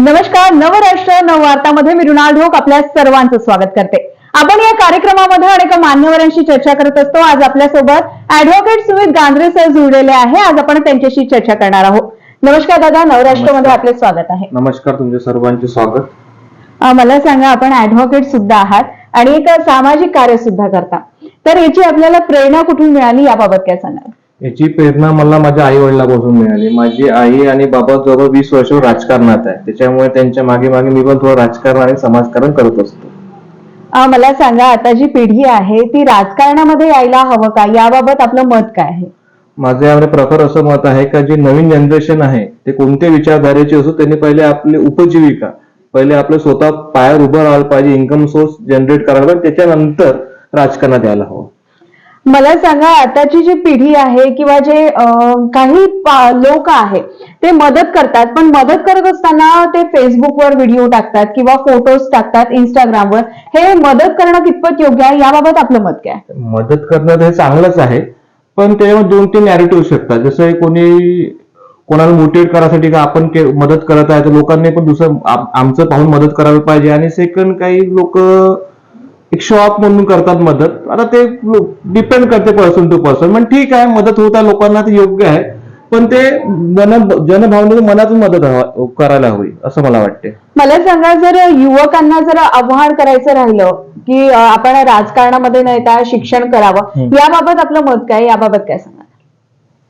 नमस्कार. नवराष्ट्र नववार्तामध्ये मी मृणाल ढोक आपल्या सर्वांचं स्वागत करते. आपण या कार्यक्रमामध्ये अनेक मान्यवरांशी चर्चा करत असतो. आज आपल्यासोबत ऍडव्होकेट सुमित गांद्रे सर जुळलेले आहे. आज आपण त्यांच्याशी चर्चा करणार आहोत. नमस्कार दादा, नवराष्ट्रमध्ये आपले स्वागत आहे. नमस्कार, तुमचे सर्वांचे स्वागत. मला सांगा, आपण ऍडव्होकेट सुद्धा आहात आणि एक सामाजिक कार्य सुद्धा करता, तर याची आपल्याला प्रेरणा कुठून मिळाली याबाबत काय सांगाल? याची प्रेरणा मला माझ्या आई वडिलांपासून मिळाली. माझी आई आणि बाबा जवळ 20 वर्ष राजकारणात आहे, त्याच्यामुळे त्यांच्या मागे मागे मी पण थोडं राजकारण आणि समाजकारण करत असतो. मला सांगा, आता जी पिढी आहे ती राजकारणामध्ये यायला हवं का, याबाबत आपलं मत काय आहे? माझं यामध्ये प्रखर असं मत आहे का जे नवीन जनरेशन आहे ते कोणत्या विचारधारेचे असो, त्यांनी पहिले आपली उपजीविका, पहिले आपलं स्वतः पायावर उभं राहायला पाहिजे, इन्कम सोर्स जनरेट करायला पाहिजे, त्याच्यानंतर राजकारणात यायला हवं. मला सांगा, आताची जी पिढी आहे किंवा जे काही लोक आहेत ते मदत करतात, पण मदत करत असताना ते फेसबुकवर व्हिडिओ टाकतात किंवा फोटोज टाकतात इंस्टाग्रामवर. हे मदत करणं कितपत योग्य आहे, याबाबत आपलं मत काय? मदत करणं हे चांगलंच आहे, पण त्याच्यामध्ये 2-3 नॅरेटिव्ह शकतात. जसं कोणी कोणाला मोटिवेट करायसाठी का आपण मदत करत आहे, तर लोकांनी पण दुसरं आमचं पाहून मदत करायला पाहिजे. आणि सेकंड, काही लोक एक शो ऑफ म्हणून करतात मदत. आता ते डिपेंड करते पर्सन टू पर्सन. पण ठीक आहे, मदत होता लोकांना ते योग्य आहे, पण ते जनभावनेतून मनातून मदत करायला हवी असं मला वाटते. मला सांगा, जर युवकांना जर आव्हान करायचं राहिलं की आपण राजकारणामध्ये न येता शिक्षण करावं, याबाबत आपलं मत काय, याबाबत काय सांगा?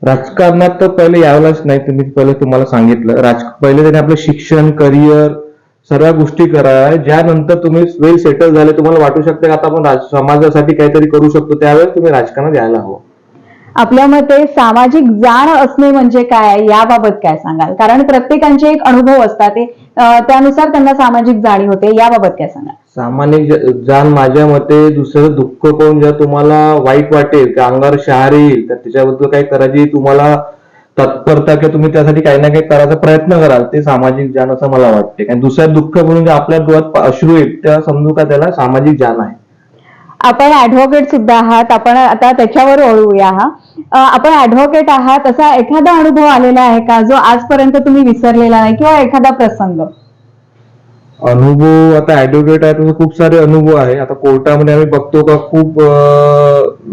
राजकारणात तर पहिले यावंच नाही. पहिले तुम्हाला सांगितलं, पहिले त्याने आपलं शिक्षण, करिअर, सर्व गोष्टी करा. ज्यानंतर तुम्ही वेल सेटल झाले, तुम्हाला वाटू शकते की आता आपण समाजासाठी काहीतरी करू शकतो, त्यावेळेस तुम्ही राजकारणात यायला हवं. आपल्या मते सामाजिक जाण असणे म्हणजे काय, याबाबत काय सांगाल? कारण प्रत्येकांचे एक अनुभव असतात, त्यानुसार त्यांना सामाजिक जाणीव होते, याबाबत काय सांगाल? सामाजिक जाण माझ्या मते दुसरं दुःख पाहून जर तुम्हाला वाईट वाटेल की अंगावर शहार येईल, तर त्याच्याबद्दल काही करायची तुम्हाला तत्परता किंवा तुम्ही त्यासाठी काही ना काही करायचा प्रयत्न कराल, ते सामाजिक जाण असं मला वाटते. कारण दुसऱ्या दुःख म्हणून जे आपल्या डोळ्यात अश्रू येईल, त्या समजू का त्याला सामाजिक जाण आहे. आपण ऍडव्होकेट सुद्धा आहात, आपण आता त्याच्यावर वळूया. आपण ऍडव्होकेट आहात, असा एखादा अनुभव आलेला आहे का जो आजपर्यंत तुम्ही विसरलेला नाही, किंवा एखादा प्रसंग? अनुभव, आता ऍडव्होकेट आहे तर खूप सारे अनुभव आहे. आता कोर्टामध्ये आम्ही बघतो का खूप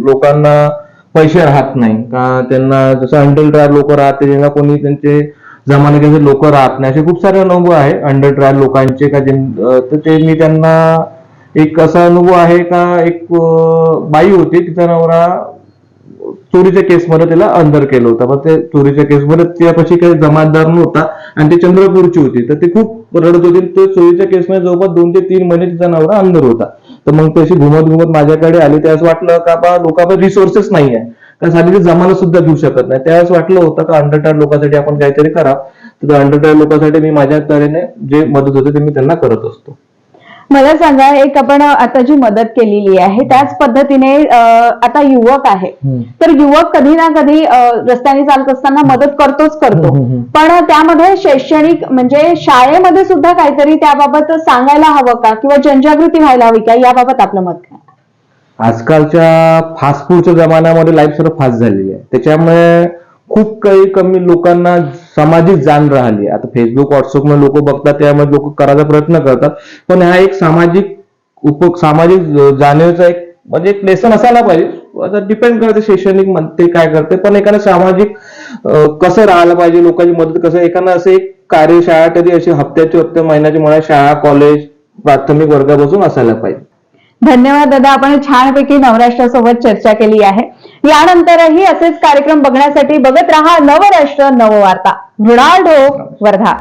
लोकांना पैसे राहत नाही, का त्यांना जसं अंडर ट्रायल लोक राहते, ज्यांना कोणी त्यांचे जमानतीचे लोक राहत नाही, असे खूप सारे अनुभव आहे अंडर ट्रायल लोकांचे का तर ते मी त्यांना एक असा अनुभव आहे का एक बाई होती, तिचा नवरा चोरीच्या केसमध्ये त्याला अंदर केलं होतं. पण ते चोरीच्या केसमध्ये त्यापाशी काही जमातदार नव्हता आणि ती चंद्रपूरची होती, तर ती खूप रडत होती. तर चोरीच्या केसमध्ये जवळपास 2 ते 3 महिने तिचा नवरा अंदर होता. तर मग तशी घुमत माझ्याकडे आली. त्यावेळेस वाटलं का बा लोकांकडे रिसोर्सेस नाही आहे, कारण साधी जमानत सुद्धा देऊ शकत नाही. त्यावेळेस वाटलं होतं का अंडर ट्रायल लोकांसाठी आपण काहीतरी करा. तर अंडर ट्रायल लोकांसाठी मी माझ्या तऱ्हेने जे मदत होते ते मी त्यांना करत असतो. मला सांगा, एक आपण आता जी मदत केलेली आहे त्याच पद्धतीने आता युवक आहे, तर युवक कधी ना कधी रस्त्याने चालत असताना मदत करतो, पण त्यामध्ये शैक्षणिक म्हणजे शाळेमध्ये सुद्धा काहीतरी त्याबाबत सांगायला हवं का, किंवा जनजागृती व्हायला हवी का, याबाबत आपलं मत काय? आजकालच्या फास्ट फूडच्या जमान्यामध्ये लाईफ सर्व फास्ट झालेली आहे, त्याच्यामुळे खूप काही कमी लोकांना सामाजिक जाण राहिली. आता फेसबुक, व्हॉट्सअपमध्ये लोक बघतात, त्यामध्ये लोक करायचा प्रयत्न करतात, पण हा एक सामाजिक जाणीवेचा एक म्हणजे एक लेसन असायला पाहिजे. आता डिपेंड करते शैक्षणिक ते काय करते, पण एखादं सामाजिक कसं राहायला पाहिजे, लोकांची मदत कसं, एखादा असं एक कार्यशाळा कधी अशी हप्ते महिन्याची म्हणा शाळा, कॉलेज, प्राथमिक वर्गापासून असायला पाहिजे. धन्यवाद दादा, आपण छानपैकी नवराष्ट्रासोबत चर्चा केली आहे. यानंतरही असेच कार्यक्रम बघण्यासाठी बघत राहा नवराष्ट्र नववार्ता. मृणाल ढोक, वर्धा.